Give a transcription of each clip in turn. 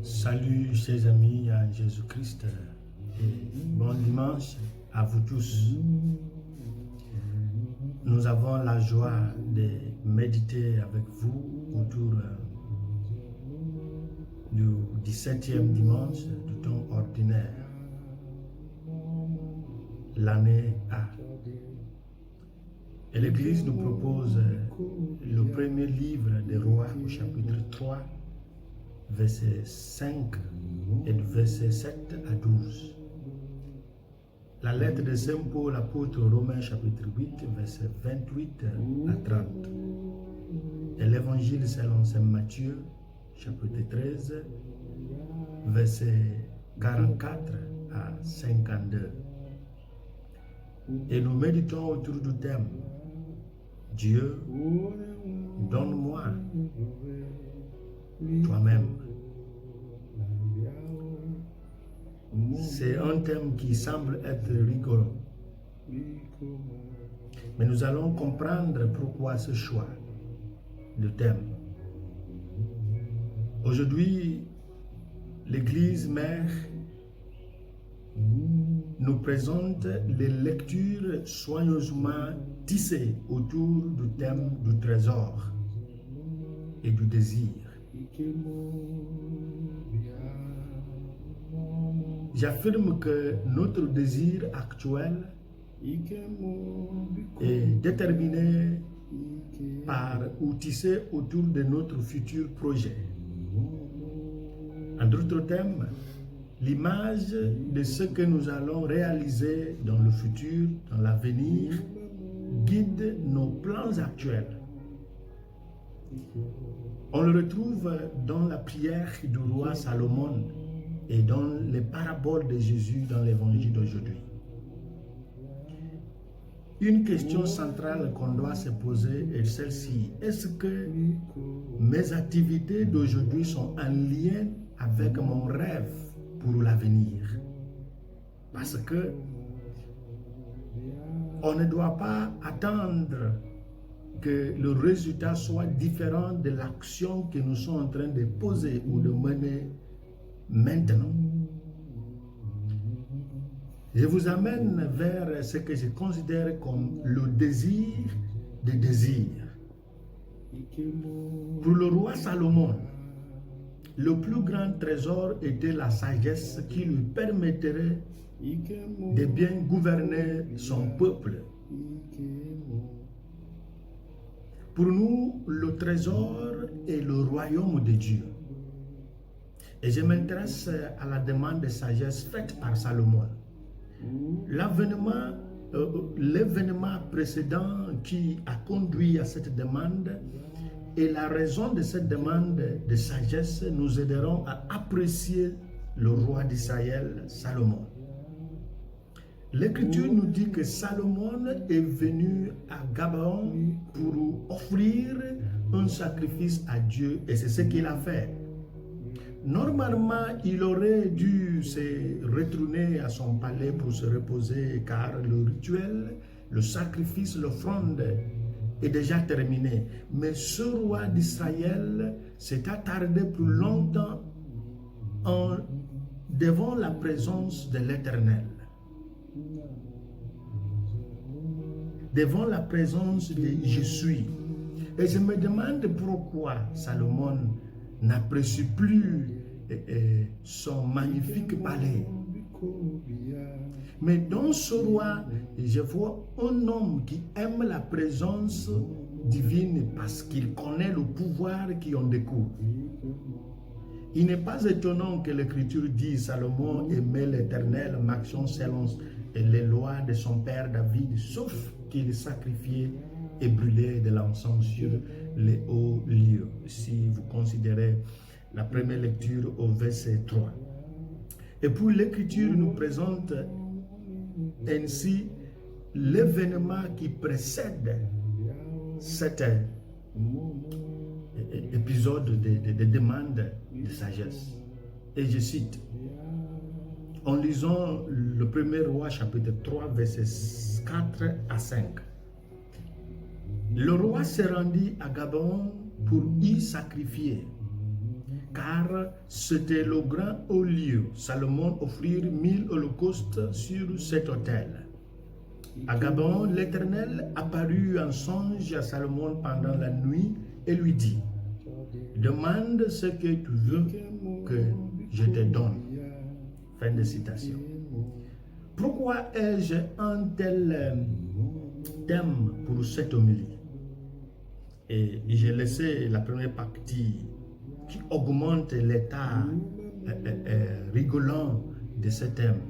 Salut chers amis en Jésus-Christ et bon dimanche à vous tous. Nous avons la joie de méditer avec vous autour du 17e dimanche du temps ordinaire, l'année A. Et l'Église nous propose le premier livre des Rois au chapitre 3, versets 5 et de versets 7 à 12. La lettre de Saint Paul, apôtre aux Romains, chapitre 8, versets 28 à 30. Et l'Évangile selon Saint Matthieu, chapitre 13, versets 44 à 52. Et nous méditons autour du thème « Dieu, donne-moi toi-même ». C'est un thème qui semble être rigolo. Mais nous allons comprendre pourquoi ce choix de thème. Aujourd'hui, l'Église mère nous présente les lectures soigneusement tissées autour du thème du trésor et du désir. J'affirme que notre désir actuel est déterminé par ou tissé autour de notre futur projet. En d'autres termes, l'image de ce que nous allons réaliser dans le futur, dans l'avenir, guide nos plans actuels. On le retrouve dans la prière du roi Salomon et dans les paraboles de Jésus dans l'évangile d'aujourd'hui. Une question centrale qu'on doit se poser est celle-ci. Est-ce que mes activités d'aujourd'hui sont en lien avec mon rêve pour l'avenir? Parce que on ne doit pas attendre que le résultat soit différent de l'action que nous sommes en train de poser ou de mener maintenant. Je vous amène vers ce que je considère comme le désir des désirs. Pour le roi Salomon, le plus grand trésor était la sagesse qui lui permettrait de bien gouverner son peuple. Pour nous, le trésor est le royaume de Dieu. Et je m'intéresse à la demande de sagesse faite par Salomon. L'événement précédent qui a conduit à cette demande et la raison de cette demande de sagesse nous aideront à apprécier le roi d'Israël, Salomon. L'Écriture nous dit que Salomon est venu à Gabaon pour offrir un sacrifice à Dieu et c'est ce qu'il a fait. Normalement, il aurait dû se retourner à son palais pour se reposer car le rituel, le sacrifice, l'offrande est déjà terminé. Mais ce roi d'Israël s'est attardé plus longtemps devant la présence de l'Éternel. Devant la présence de Je suis. Et je me demande pourquoi Salomon n'apprécie plus son magnifique palais. Mais dans ce roi, je vois un homme qui aime la présence divine parce qu'il connaît le pouvoir qui en découle. Il n'est pas étonnant que l'Écriture dise Salomon aimait l'Éternel, marchant selon les lois de son père David, sauf qu'il sacrifiait et brûlait de l'encens sur les hauts lieux. Si vous considérez la première lecture au verset 3. Et puis l'Écriture nous présente ainsi l'événement qui précède cet épisode de demande de sagesse. Et je cite, en lisant le premier roi chapitre 3 versets 4 à 5. Le roi se rendit à Gabaon pour y sacrifier. car c'était le grand haut lieu. Salomon offrit 1000 holocaustes sur cet autel. À Gabon, l'Éternel apparut en songe à Salomon pendant la nuit et lui dit, « Demande ce que tu veux que je te donne. » Fin de citation. Pourquoi ai-je un tel thème pour cette homélie? Et j'ai laissé la première partie qui augmente l'état rigolant de ce thème.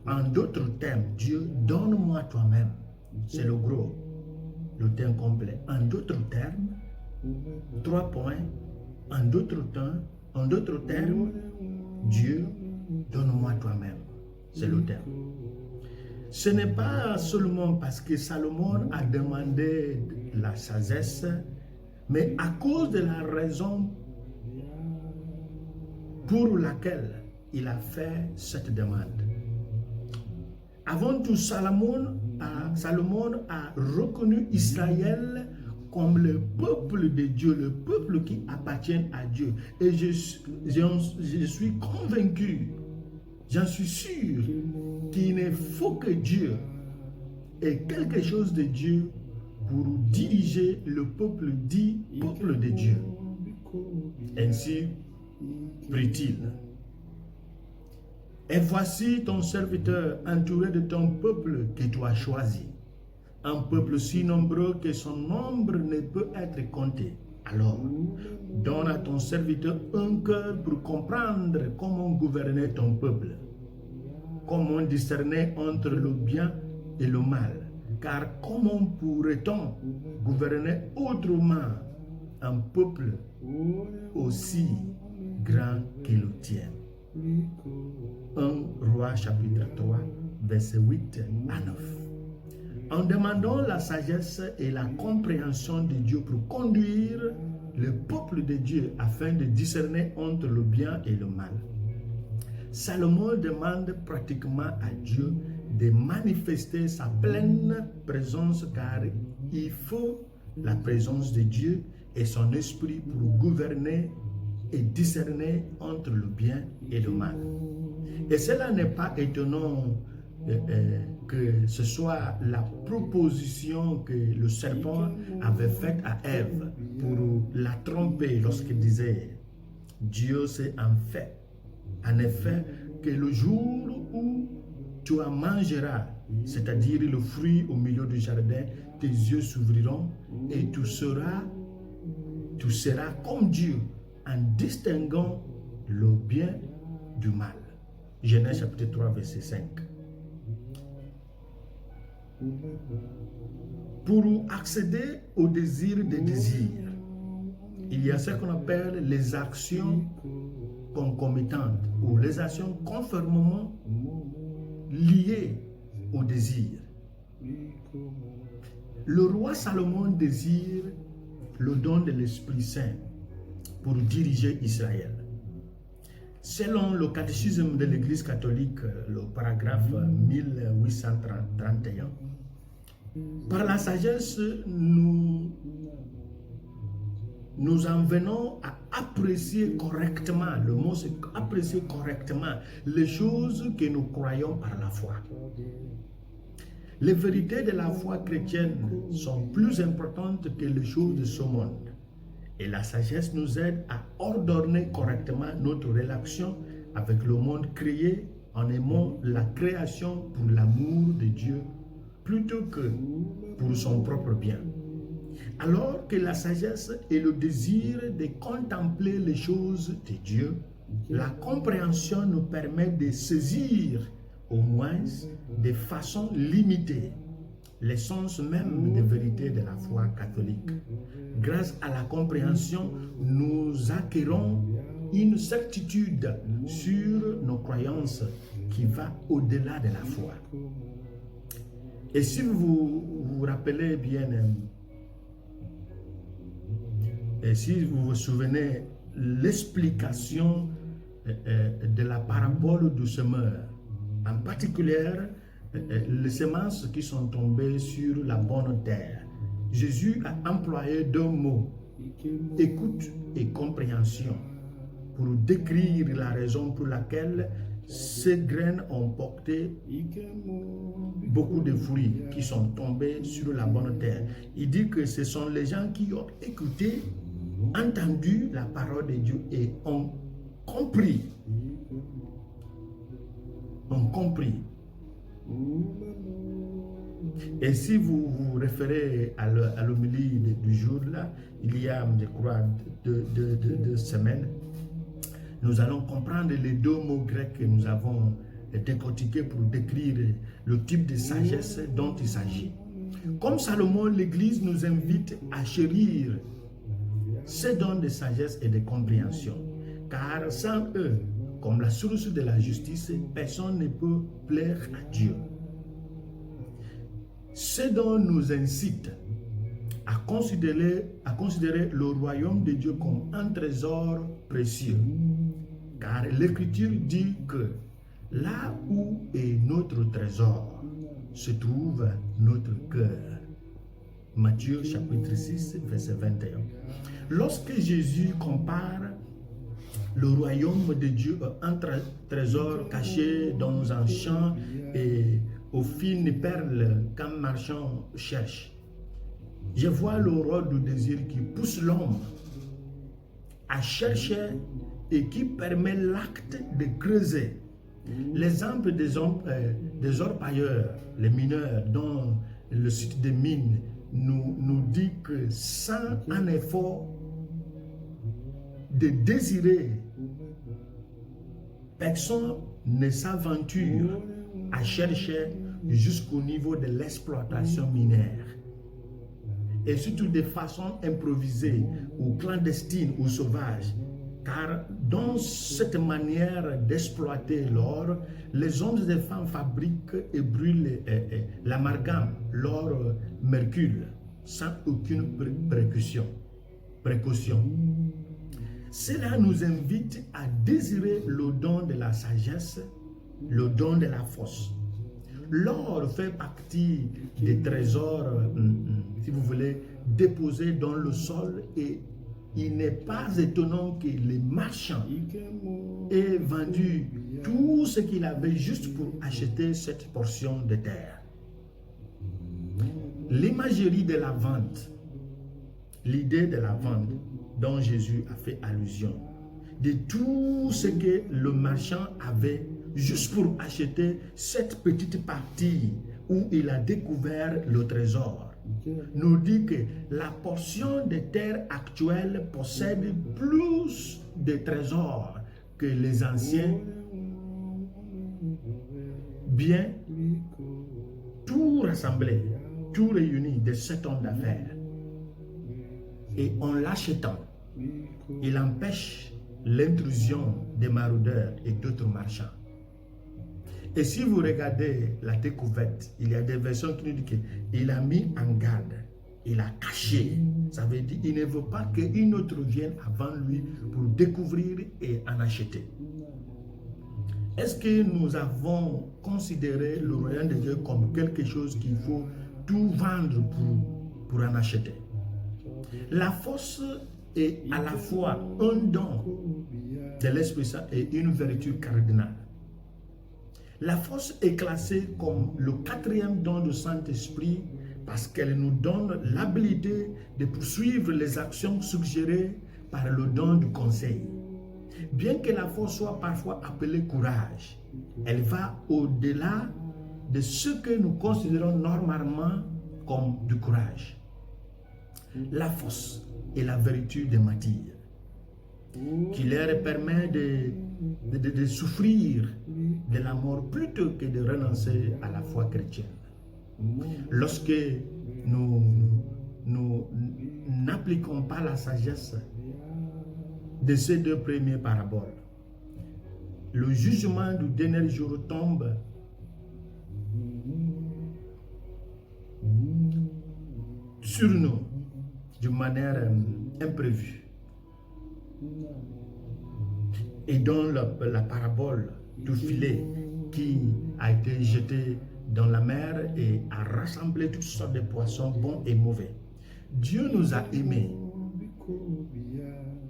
En d'autres termes, Dieu, donne-moi toi-même. C'est le gros, le thème complet. En d'autres termes, 3 points. En d'autres termes, Dieu, donne-moi toi-même. C'est le thème. Ce n'est pas seulement parce que Salomon a demandé la sagesse, mais à cause de la raison pour laquelle il a fait cette demande. Avant tout, Salomon a reconnu Israël comme le peuple de Dieu, le peuple qui appartient à Dieu. Et je suis convaincu, j'en suis sûr, qu'il ne faut que Dieu ait quelque chose de Dieu pour diriger le peuple dit peuple de Dieu. Ainsi prie-t-il. Et voici ton serviteur entouré de ton peuple que tu as choisi. Un peuple si nombreux que son nombre ne peut être compté. Alors, donne à ton serviteur un cœur pour comprendre comment gouverner ton peuple. Comment discerner entre le bien et le mal. Car comment pourrait-on gouverner autrement un peuple aussi grand que le tien? 1 Roi chapitre 3, versets 8 à 9. En demandant la sagesse et la compréhension de Dieu pour conduire le peuple de Dieu afin de discerner entre le bien et le mal, Salomon demande pratiquement à Dieu de manifester sa pleine présence car il faut la présence de Dieu et son esprit pour gouverner et discerner entre le bien et le mal. Et cela n'est pas étonnant que ce soit la proposition que le serpent avait faite à Ève pour la tromper lorsqu'il disait « Dieu sait en effet que le jour où tu en mangeras, c'est-à-dire le fruit au milieu du jardin, tes yeux s'ouvriront et tu seras comme Dieu en distinguant le bien du mal. » Genèse chapitre 3, verset 5. Pour accéder au désir des désirs, il y a ce qu'on appelle les actions concomitantes ou les actions conformément liées au désir. Le roi Salomon désire le don de l'Esprit Saint pour diriger Israël. Selon le catéchisme de l'Église catholique, le paragraphe 1831, par la sagesse, nous en venons à apprécier correctement, le mot c'est apprécier correctement les choses que nous croyons par la foi. Les vérités de la foi chrétienne sont plus importantes que les choses de ce monde. Et la sagesse nous aide à ordonner correctement notre relation avec le monde créé en aimant la création pour l'amour de Dieu plutôt que pour son propre bien. Alors que la sagesse est le désir de contempler les choses de Dieu, la compréhension nous permet de saisir, au moins de façon limitée, l'essence même des vérités de la foi catholique. Grâce à la compréhension, nous acquérons une certitude sur nos croyances qui va au-delà de la foi. Et si vous vous rappelez bien, et si vous vous souvenez, l'explication de la parabole du semeur, en particulier les semences qui sont tombées sur la bonne terre, Jésus a employé deux mots écoute et compréhension pour décrire la raison pour laquelle ces graines ont porté beaucoup de fruits qui sont tombés sur la bonne terre. Il dit que ce sont les gens qui ont écouté, entendu la parole de Dieu et ont compris. Ont compris. Et si vous vous référez à l'homélie du jour là, il y a, je crois, deux semaines, nous allons comprendre les deux mots grecs que nous avons décortiqués pour décrire le type de sagesse dont il s'agit. Comme Salomon, l'Église nous invite à chérir ces dons de sagesse et de compréhension, car sans eux, comme la source de la justice, personne ne peut plaire à Dieu. Ce dont nous incite à considérer le royaume de Dieu comme un trésor précieux. Car l'Écriture dit que là où est notre trésor, se trouve notre cœur. Matthieu chapitre 6, verset 21. Lorsque Jésus compare le royaume de Dieu à un trésor caché dans un champ et aux fines perles qu'un marchand cherche, je vois l'aurore du désir qui pousse l'homme à chercher et qui permet l'acte de creuser. L'exemple des orpailleurs, les mineurs, dans le site des mines, nous dit que sans un effort de désirer, personne ne s'aventure à chercher jusqu'au niveau de l'exploitation minière. Et surtout de façon improvisée ou clandestine ou sauvage. Car dans cette manière d'exploiter l'or, les hommes et les femmes fabriquent et brûlent l'amalgame, l'or mercure, sans aucune précaution. Cela nous invite à désirer le don de la sagesse, le don de la force. L'or fait partie des trésors, si vous voulez, déposés dans le sol, et il n'est pas étonnant que les marchands aient vendu tout ce qu'il avait juste pour acheter cette portion de terre. L'imagerie de la vente, l'idée de la vente dont Jésus a fait allusion, de tout ce que le marchand avait juste pour acheter cette petite partie où il a découvert le trésor, nous dit que la portion de terre actuelle possède plus de trésors que les anciens biens, tout rassemblé, tout réuni de cet homme d'affaires. Et en l'achetant, il empêche l'intrusion des maraudeurs et d'autres marchands. Et si vous regardez la découverte, il y a des versions qui nous disent qu'il a mis en garde, il a caché. Ça veut dire qu'il ne veut pas qu'une autre vienne avant lui pour découvrir et en acheter. Est-ce que nous avons considéré le royaume de Dieu comme quelque chose qu'il faut tout vendre pour en acheter? La force est à la fois un don de l'Esprit Saint et une vertu cardinale. La force est classée comme le 4e don du Saint-Esprit parce qu'elle nous donne l'habilité de poursuivre les actions suggérées par le don du conseil. Bien que la force soit parfois appelée courage, elle va au-delà de ce que nous considérons normalement comme du courage. La force est la vertu des martyrs, qui leur permet de souffrir de la mort plutôt que de renoncer à la foi chrétienne. Lorsque nous n'appliquons pas la sagesse de ces deux premières paraboles, le jugement du dernier jour tombe sur nous d'une manière imprévue. Et dans la parabole du filet qui a été jeté dans la mer et a rassemblé toutes sortes de poissons bons et mauvais. Dieu nous a aimés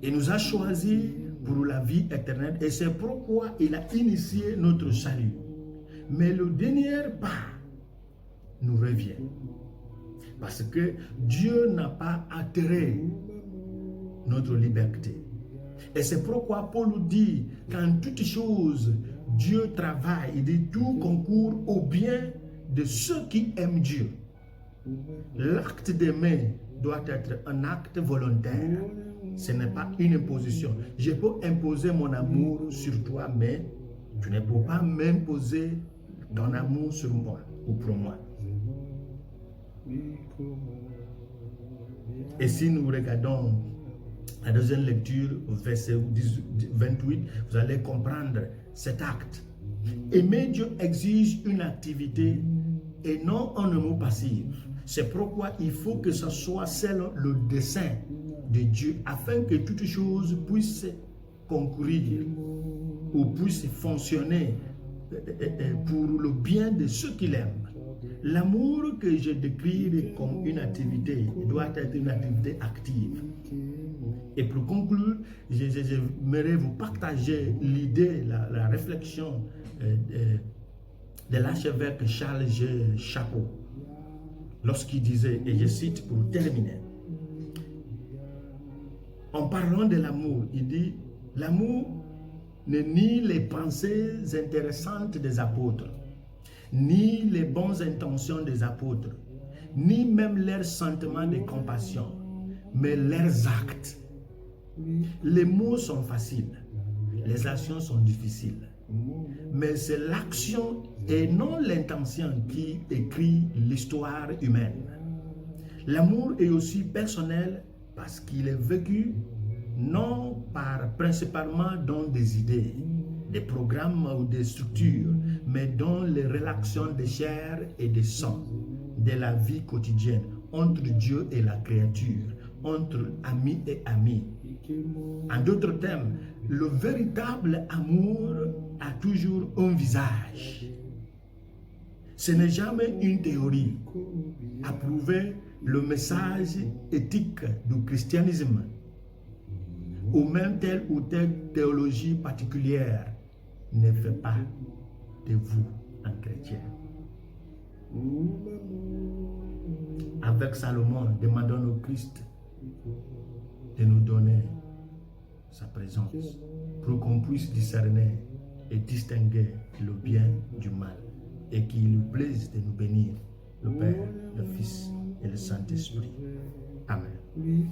Il nous a choisis pour la vie éternelle et c'est pourquoi il a initié notre salut. Mais le dernier pas nous revient. Parce que Dieu n'a pas altéré notre liberté. Et c'est pourquoi Paul dit qu'en toutes choses, Dieu travaille. Il dit tout concourt au bien de ceux qui aiment Dieu. L'acte d'aimer doit être un acte volontaire. Ce n'est pas une imposition. Je peux imposer mon amour sur toi, mais tu ne peux pas m'imposer ton amour sur moi ou pour moi. Et si nous regardons la deuxième lecture, verset 28, vous allez comprendre cet acte. Aimer Dieu exige une activité et non un mot passif. C'est pourquoi il faut que ce soit selon le dessein de Dieu afin que toutes choses puissent concourir ou puissent fonctionner pour le bien de ceux qui l'aiment. L'amour que je décris comme une activité doit être une activité active. Et pour conclure, j'aimerais vous partager l'idée, la réflexion de l'archevêque Charles G. Chapeau lorsqu'il disait, et je cite pour terminer, en parlant de l'amour, il dit, l'amour ne nie les pensées intéressantes des apôtres, ni les bonnes intentions des apôtres, ni même leurs sentiments de compassion, mais leurs actes. Les mots sont faciles, les actions sont difficiles, mais c'est l'action et non l'intention qui écrit l'histoire humaine. L'amour est aussi personnel parce qu'il est vécu non principalement dans des idées, des programmes ou des structures, mais dans les relations de chair et de sang, de la vie quotidienne, entre Dieu et la créature, entre amis et amis. En d'autres termes, le véritable amour a toujours un visage. Ce n'est jamais une théorie. Approuver le message éthique du christianisme ou même telle ou telle théologie particulière ne fait pas de vous un chrétien. Avec Salomon, demandons au Christ de nous donner sa présence pour qu'on puisse discerner et distinguer le bien du mal et qu'il nous plaise de nous bénir, le Père, le Fils et le Saint-Esprit. Amen.